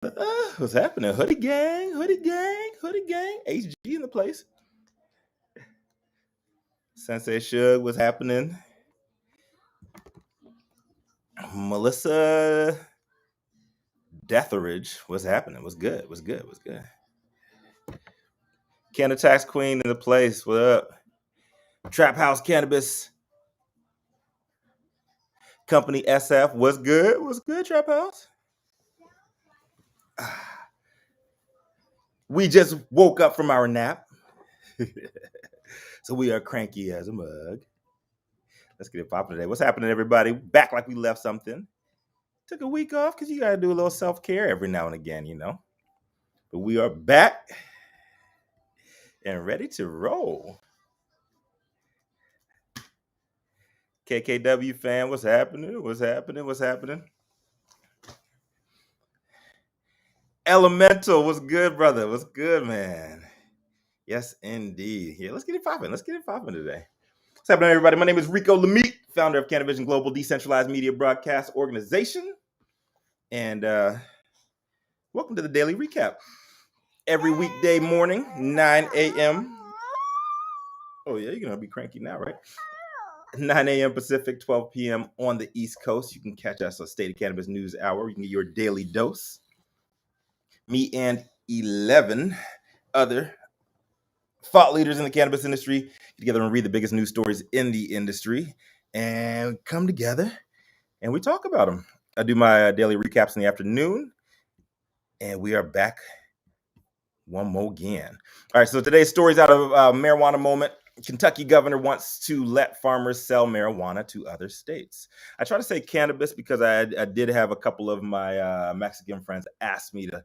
What's happening? Hoodie gang, hoodie gang, hoodie gang. HG in the place. Sensei Shug, what's happening? Melissa Deatheridge, what's happening? What's good? What's good? What's good? Canada Tax Queen in the place. What up? Trap House Cannabis Company SF. What's good? What's good, Trap House? We just woke up from our nap. So we are cranky as a mug. Let's get it popping today. What's happening, everybody? Back like we left something. Took a week off because you got to do a little self-care every now and again, you know. But we are back and ready to roll. KKW fan, what's happening? What's happening? What's happening? Elemental, what's good, brother? What's good, man? Yes, indeed. Yeah, let's get it popping. Let's get it popping today. What's happening, everybody? My name is Rico Lamitte, founder of Cannabis Global Decentralized Media Broadcast Organization. And welcome to the Daily Recap. Every weekday morning, 9 a.m. Oh, yeah, you're going to be cranky now, right? 9 a.m. Pacific, 12 p.m. on the East Coast. You can catch us on State of Cannabis NewsHour. You can get your daily dose. Me and 11 other thought leaders in the cannabis industry get together and read the biggest news stories in the industry and come together and we talk about them. I do my daily recaps in the afternoon, and we are back one more again. All right, so today's story's out of Marijuana Moment. Kentucky governor wants to let farmers sell marijuana to other states. I try to say cannabis because I did have a couple of my Mexican friends ask me to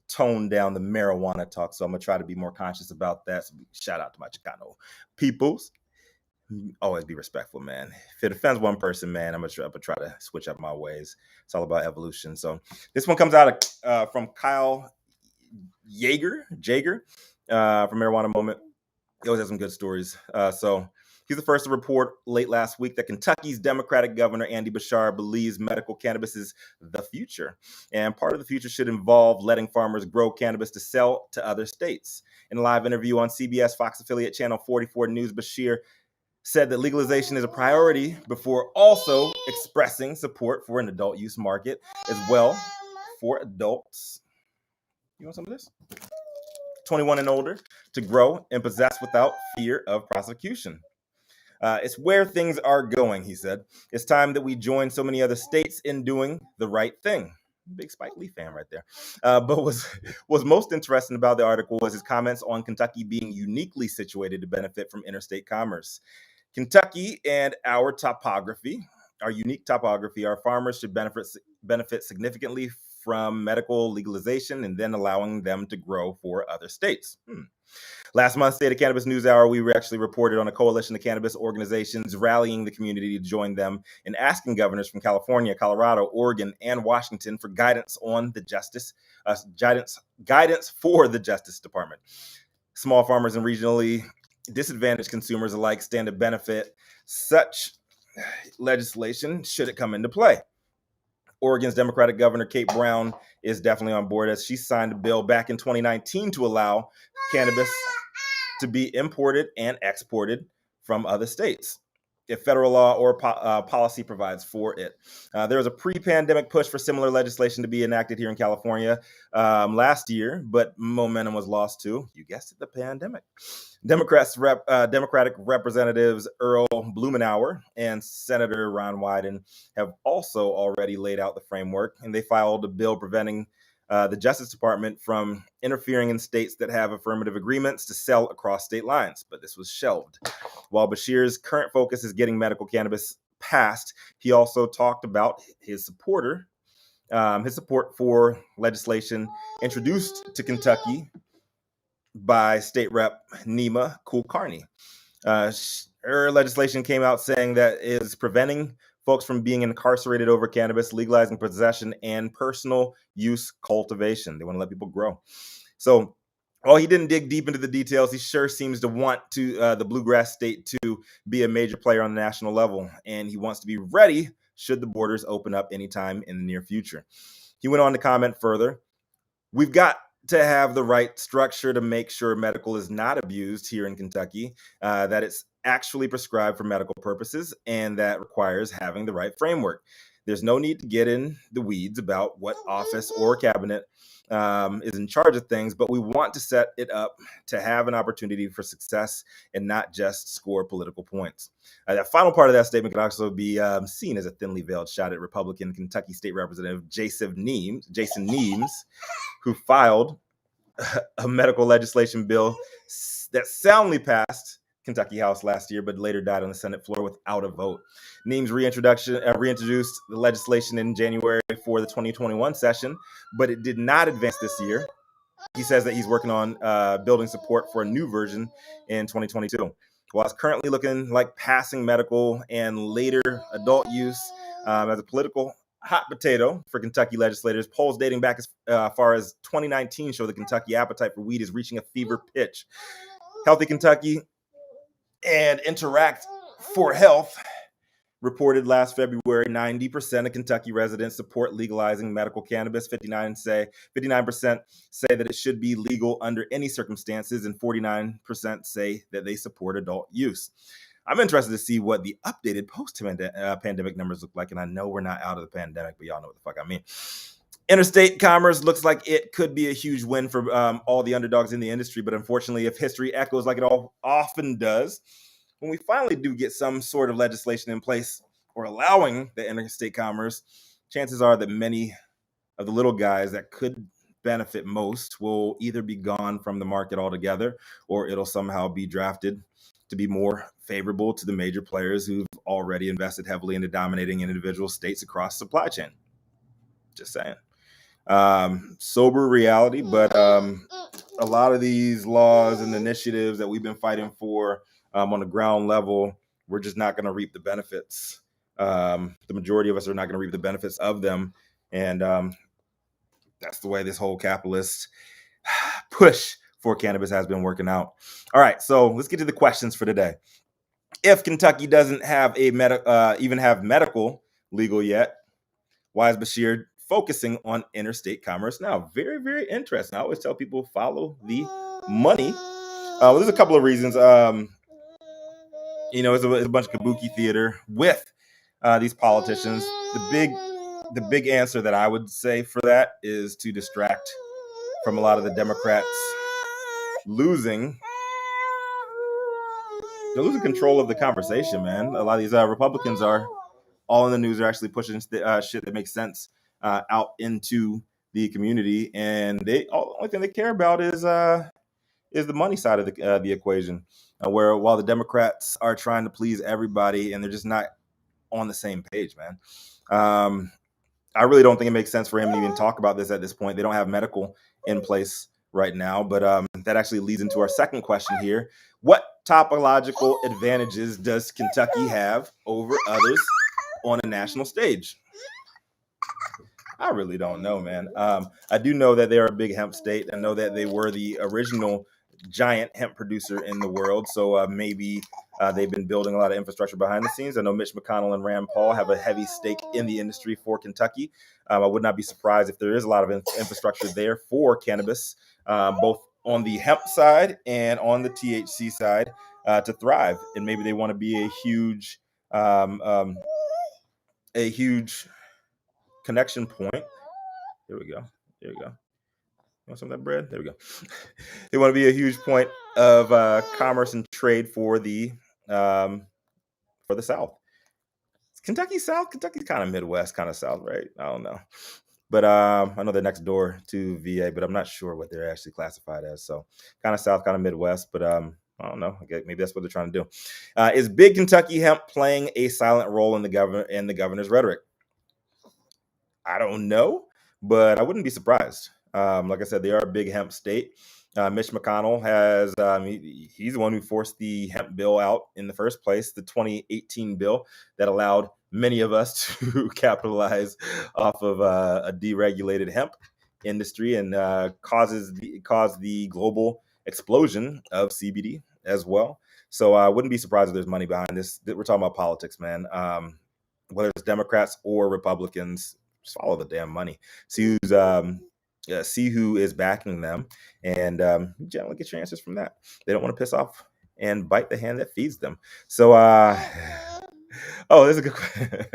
tone down the marijuana talk, so I'm gonna try to be more conscious about that. So shout out to my Chicano peoples. Always be respectful, man. If it offends one person, man, I'm gonna try to switch up my ways. It's all about evolution. So this one comes out from Kyle Jaeger from Marijuana Moment. He always has some good stories. So he's the first to report late last week that Kentucky's Democratic Governor Andy Bashar believes medical cannabis is the future. And part of the future should involve letting farmers grow cannabis to sell to other states. In a live interview on CBS Fox affiliate channel 44 News, Bashir said that legalization is a priority before also expressing support for an adult use market as well for adults. You want some of this? 21 and older to grow and possess without fear of prosecution. It's where things are going, he said. It's time that we join so many other states in doing the right thing. Big Spike Lee fan right there. But was most interesting about the article was his comments on Kentucky being uniquely situated to benefit from interstate commerce. Kentucky and our unique topography, our farmers should benefit significantly from medical legalization and then allowing them to grow for other states. Last month, State of Cannabis NewsHour, we actually reported on a coalition of cannabis organizations rallying the community to join them and asking governors from California, Colorado, Oregon, and Washington for guidance on the guidance for the Justice Department. Small farmers and regionally disadvantaged consumers alike stand to benefit such legislation should it come into play. Oregon's Democratic Governor Kate Brown is definitely on board as she signed a bill back in 2019 to allow cannabis to be imported and exported from other states if federal law or policy provides for it. There was a pre-pandemic push for similar legislation to be enacted here in California last year, but momentum was lost to, you guessed it, the pandemic. Democratic Representatives Earl Blumenauer and Senator Ron Wyden have also already laid out the framework, and they filed a bill preventing the Justice Department from interfering in states that have affirmative agreements to sell across state lines, but this was shelved. While Bashir's current focus is getting medical cannabis passed, he also talked about his support for legislation introduced to Kentucky by State Rep Nima Kulkarni. Her legislation came out saying that it is preventing folks from being incarcerated over cannabis, legalizing possession and personal use cultivation. They want to let people grow. So while he didn't dig deep into the details, he sure seems to want the bluegrass state to be a major player on the national level, and he wants to be ready should the borders open up anytime in the near future. He went on to comment further. We've got to have the right structure to make sure medical is not abused here in Kentucky, that it's actually prescribed for medical purposes, and that requires having the right framework. There's no need to get in the weeds about what office or cabinet is in charge of things, but we want to set it up to have an opportunity for success and not just score political points. That final part of that statement could also be seen as a thinly veiled shot at Republican Kentucky State Representative Jason Nemes, who filed a medical legislation bill that soundly passed Kentucky House last year, but later died on the Senate floor without a vote. Nemes reintroduced the legislation in January for the 2021 session, but it did not advance this year. He says that he's working on building support for a new version in 2022. While it's currently looking like passing medical and later adult use as a political hot potato for Kentucky legislators, polls dating back as far as 2019 show the Kentucky appetite for weed is reaching a fever pitch. Healthy Kentucky and Interact for Health reported last February 90% of Kentucky residents support legalizing medical cannabis. 59% say that it should be legal under any circumstances, and 49% say that they support adult use. I'm interested to see what the updated post-pandemic numbers look like, and I know we're not out of the pandemic, but y'all know what the fuck I mean. Interstate commerce looks like it could be a huge win for all the underdogs in the industry, but unfortunately, if history echoes like it all often does, when we finally do get some sort of legislation in place or allowing the interstate commerce, chances are that many of the little guys that could benefit most will either be gone from the market altogether, or it'll somehow be drafted to be more favorable to the major players who've already invested heavily into dominating individual states across the supply chain. Just saying. Sober reality, but a lot of these laws and initiatives that we've been fighting for on the ground level, we're just not going to reap the benefits. The majority of us are not going to reap the benefits of them. And that's the way this whole capitalist push for cannabis has been working out. All right, so let's get to the questions for today. If Kentucky doesn't have even have medical legal yet, why is Bashir focusing on interstate commerce now? Very, very interesting. I always tell people follow the money. Well, there's a couple of reasons. It's a bunch of kabuki theater with these politicians. The big answer that I would say for that is to distract from a lot of the Democrats losing control of the conversation, man. A lot of these Republicans are all in the news, are actually pushing shit that makes sense out into the community, and the only thing they care about is the money side of the equation. Where while the Democrats are trying to please everybody, and they're just not on the same page, man. I really don't think it makes sense for him to even talk about this at this point. They don't have medical in place right now, but that actually leads into our second question here. What topological advantages does Kentucky have over others on a national stage? I really don't know, man. I do know that they're a big hemp state. I know that they were the original giant hemp producer in the world. So maybe they've been building a lot of infrastructure behind the scenes. I know Mitch McConnell and Rand Paul have a heavy stake in the industry for Kentucky. I would not be surprised if there is a lot of infrastructure there for cannabis, both on the hemp side and on the THC side to thrive. And maybe they want to be a huge connection point. Here we go. There we go. You want some of that bread? There we go. They want to be a huge point of commerce and trade for the South. Kentucky South? Kentucky's kind of Midwest, kind of South, right? I don't know. But I know they're next door to VA, but I'm not sure what they're actually classified as. So kind of South, kind of Midwest, but I don't know. Maybe that's what they're trying to do. Is Big Kentucky Hemp playing a silent role in the governor's rhetoric? I don't know, but I wouldn't be surprised. Like I said, they are a big hemp state. Mitch McConnell has, he's the one who forced the hemp bill out in the first place, the 2018 bill that allowed many of us to capitalize off of a deregulated hemp industry and caused the global explosion of CBD as well. So I wouldn't be surprised if there's money behind this. We're talking about politics, man. Whether it's Democrats or Republicans, just follow the damn money. See who's see who is backing them, and generally get your answers from that. They don't want to piss off and bite the hand that feeds them. So, oh, this is a good question.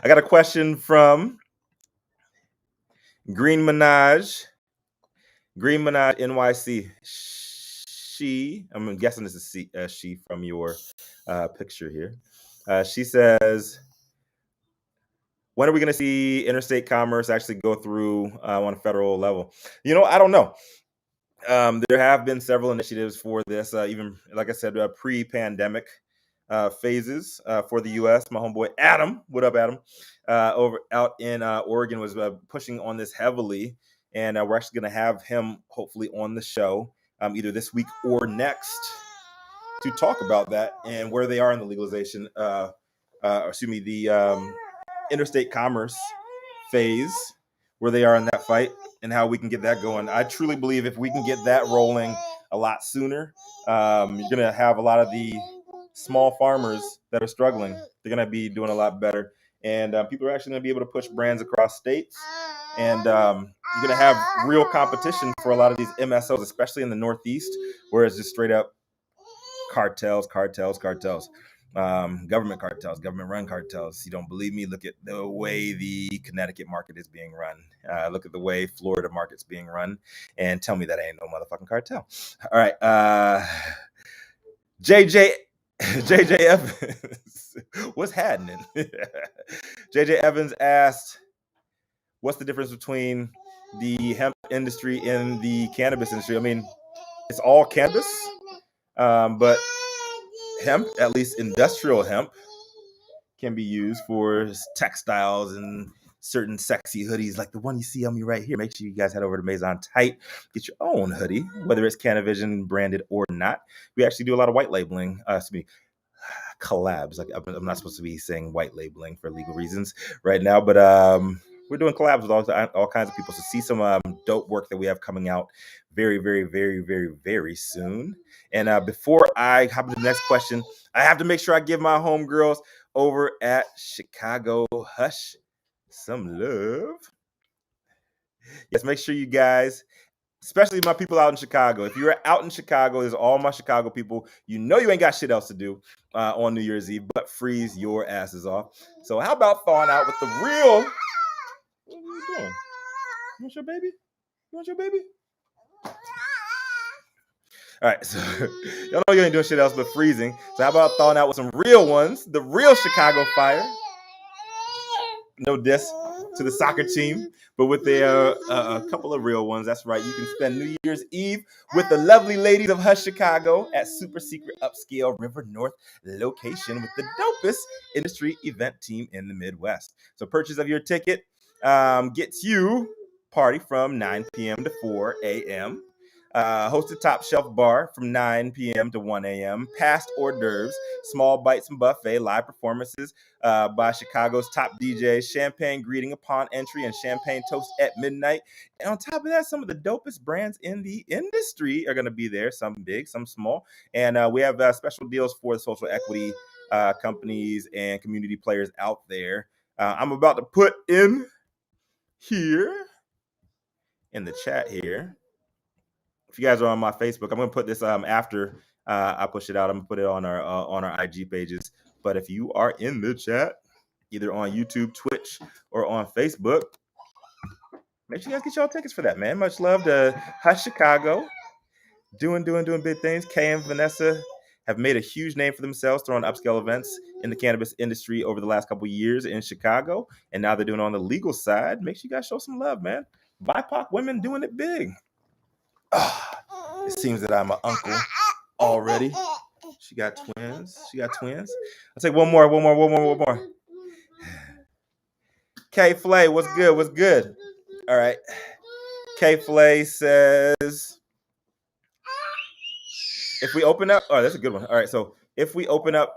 I got a question from Green Minaj NYC. I'm guessing this is she from your picture here. She says, when are we going to see interstate commerce actually go through on a federal level? I don't know. There have been several initiatives for this, even like I said, pre-pandemic phases for the U.S. My homeboy Adam, what up, Adam? Over out in Oregon was pushing on this heavily, and we're actually going to have him hopefully on the show either this week or next to talk about that and where they are in the legalization. The interstate commerce phase, where they are in that fight, and how we can get that going. I truly believe if we can get that rolling a lot sooner, you're going to have a lot of the small farmers that are struggling. They're going to be doing a lot better. And people are actually going to be able to push brands across states. And you're going to have real competition for a lot of these MSOs, especially in the Northeast, where it's just straight up cartels. Government cartels, government-run cartels. You don't believe me? Look at the way the Connecticut market is being run. Look at the way Florida market's being run, and tell me that ain't no motherfucking cartel. All right, JJ Evans, what's happening? JJ Evans asked, "What's the difference between the hemp industry and the cannabis industry?" I mean, it's all cannabis, but hemp, at least industrial hemp, can be used for textiles and certain sexy hoodies like the one you see on me right here. Make sure you guys head over to Maison Tight, get your own hoodie, whether it's Cannavision branded or not. We actually do a lot of white labeling, collabs. Like, I'm not supposed to be saying white labeling for legal reasons right now, but we're doing collabs with all kinds of people. So see some dope work that we have coming out very, very, very, very, very soon. And before I hop into the next question, I have to make sure I give my homegirls over at Chicago Hush some love. Yes, make sure you guys, especially my people out in Chicago. If you're out in Chicago, there's all my Chicago people. You know you ain't got shit else to do on New Year's Eve but freeze your asses off. So how about thawing out with the real... What are you doing? You want your baby? You want your baby? All right, so y'all know you ain't doing shit else but freezing. So how about thawing out with some real ones? The real Chicago Fire. No diss to the soccer team, but with a couple of real ones. That's right. You can spend New Year's Eve with the lovely ladies of Hush Chicago at super secret upscale River North location with the dopest industry event team in the Midwest. So purchase of your ticket gets you party from 9 p.m. to 4 a.m. Hosted top shelf bar from 9 p.m. to 1 a.m. Past hors d'oeuvres, small bites and buffet, live performances by Chicago's top DJs, champagne greeting upon entry, and champagne toast at midnight. And on top of that, some of the dopest brands in the industry are going to be there, some big, some small. And we have special deals for the social equity companies and community players out there. I'm about to put in here in the chat here. If you guys are on my Facebook, I'm gonna put this after I push it out. I'm gonna put it on our IG pages. But if you are in the chat, either on YouTube, Twitch, or on Facebook, make sure you guys get y'all tickets for that, man. Much love to Hush Chicago, doing big things. Kay and Vanessa have made a huge name for themselves throwing upscale events in the cannabis industry over the last couple of years in Chicago, and now they're doing it on the legal side. Make sure you guys show some love, man. BIPOC women doing it big. It seems that I'm an uncle already. She got twins. I'll take one more. K Flay, what's good? All right. K Flay says, if we open up, that's a good one. All right, so if we open up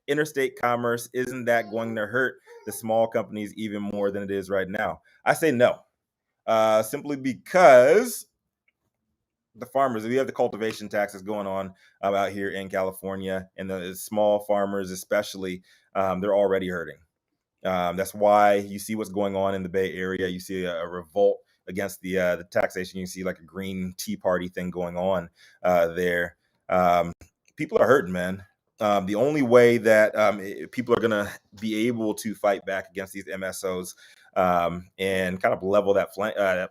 interstate commerce, isn't that going to hurt the small companies even more than it is right now? I say no, simply because the farmers, we have the cultivation taxes going on out here in California, and the small farmers especially, they're already hurting. That's why you see what's going on in the Bay Area. You see a revolt against the taxation. You can see like a green tea party thing going on there. People are hurting, man. The only way that people are going to be able to fight back against these MSOs and kind of level that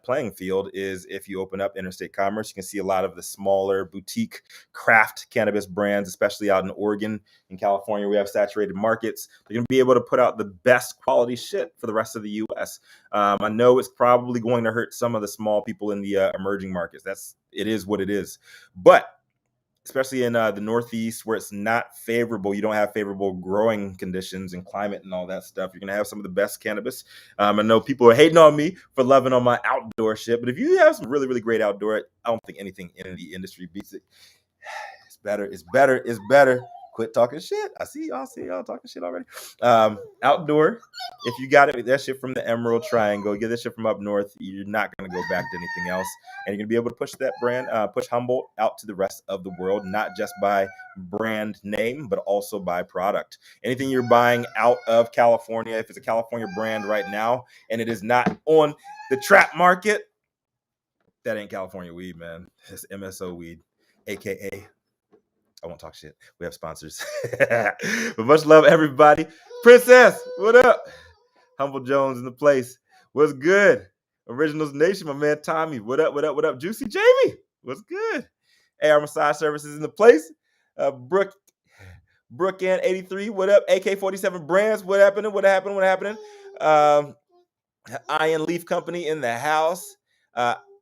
playing field is if you open up interstate commerce. You can see a lot of the smaller boutique craft cannabis brands, especially out in Oregon and California. We have saturated markets. They're going to be able to put out the best quality shit for the rest of the U.S. I know it's probably going to hurt some of the small people in the emerging markets. It is what it is. But especially in the Northeast, where it's not favorable, you don't have favorable growing conditions and climate and all that stuff. You're going to have some of the best cannabis. I know people are hating on me for loving on my outdoor shit, but if you have some really, really great outdoor, I don't think anything in the industry beats it. It's better. It's better. It's better. Quit talking shit. I see y'all talking shit already. Outdoor, if you got it, that shit from the Emerald Triangle, get that shit from up north, you're not going to go back to anything else. And you're going to be able to push that brand, push Humboldt out to the rest of the world, not just by brand name, but also by product. Anything you're buying out of California, if it's a California brand right now, and it is not on the trap market, that ain't California weed, man. It's MSO weed, AKA I won't talk shit. We have sponsors. But much love, everybody. Princess, what up? Humble Jones in the place. What's good? Originals Nation, my man Tommy. What up, what up, what up? Juicy Jamie, what's good? AR Massage Services in the place. Brooke Ann 83, what up? AK-47 Brands, what happening? What happening? Iron Leaf Company in the house.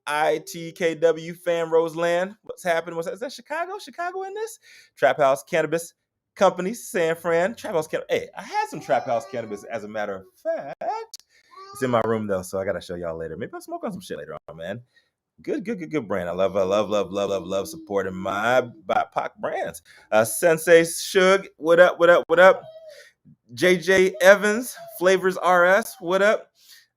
ITKW Fan Roseland. What's happening? Is that Chicago? Chicago in this? Trap House Cannabis Company, San Fran. Trap House Cannabis. Hey, I had some Trap House Cannabis as a matter of fact. It's in my room though, so I gotta show y'all later. Maybe I'll smoke on some shit later on, man. Good brand. I love supporting my BIPOC brands. Sensei Shug, what up? JJ Evans, Flavors RS, what up?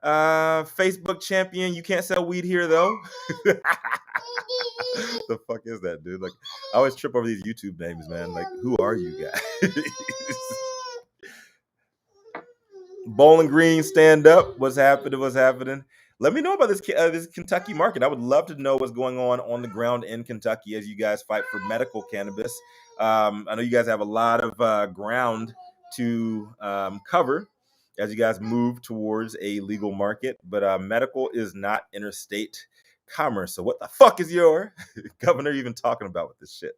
Facebook champion, you can't sell weed here though. The fuck is that, dude? Like, I always trip over these YouTube names, man. Like, who are you guys? Bowling Green, stand up. What's happening? Let me know about this Kentucky market. I would love to know what's going on the ground in Kentucky as you guys fight for medical cannabis. I know you guys have a lot of ground to cover as you guys move towards a legal market, but medical is not interstate commerce. So what the fuck is your governor even talking about with this shit?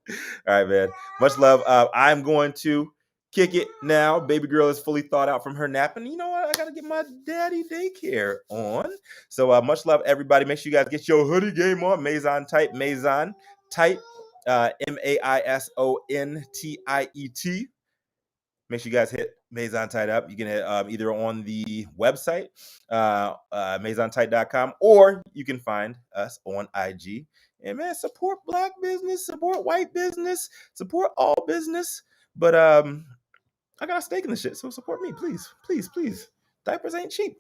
All right, man. Much love. I'm going to kick it now. Baby girl is fully thawed out from her nap, and you know what? I gotta get my daddy daycare on. So much love, everybody. Make sure you guys get your hoodie game on. Maison Tight. MAISONTIET. Make sure you guys hit Maison Tight up. You can hit either on the website, MaisonTight.com, or you can find us on IG. And man, support Black business, support white business, support all business. But I got a stake in this shit, so support me, please. Diapers ain't cheap.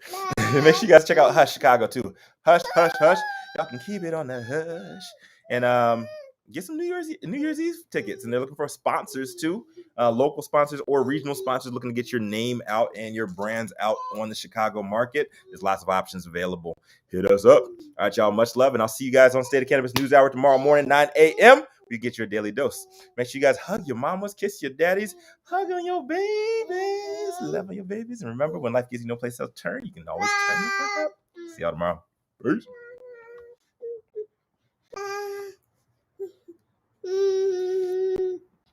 Make sure you guys check out Hush Chicago too. Hush. Y'all can keep it on the hush. And get some New Year's Eve tickets. And they're looking for sponsors too, local sponsors or regional sponsors looking to get your name out and your brands out on the Chicago market. There's lots of options available. Hit us up. All right, y'all. Much love, and I'll see you guys on State of Cannabis News Hour tomorrow morning, 9 a.m. You get your daily dose. Make sure you guys hug your mamas, kiss your daddies, hug on your babies, love on your babies. And remember, when life gives you no place else to turn, you can always turn the fuck up. See y'all tomorrow. Peace.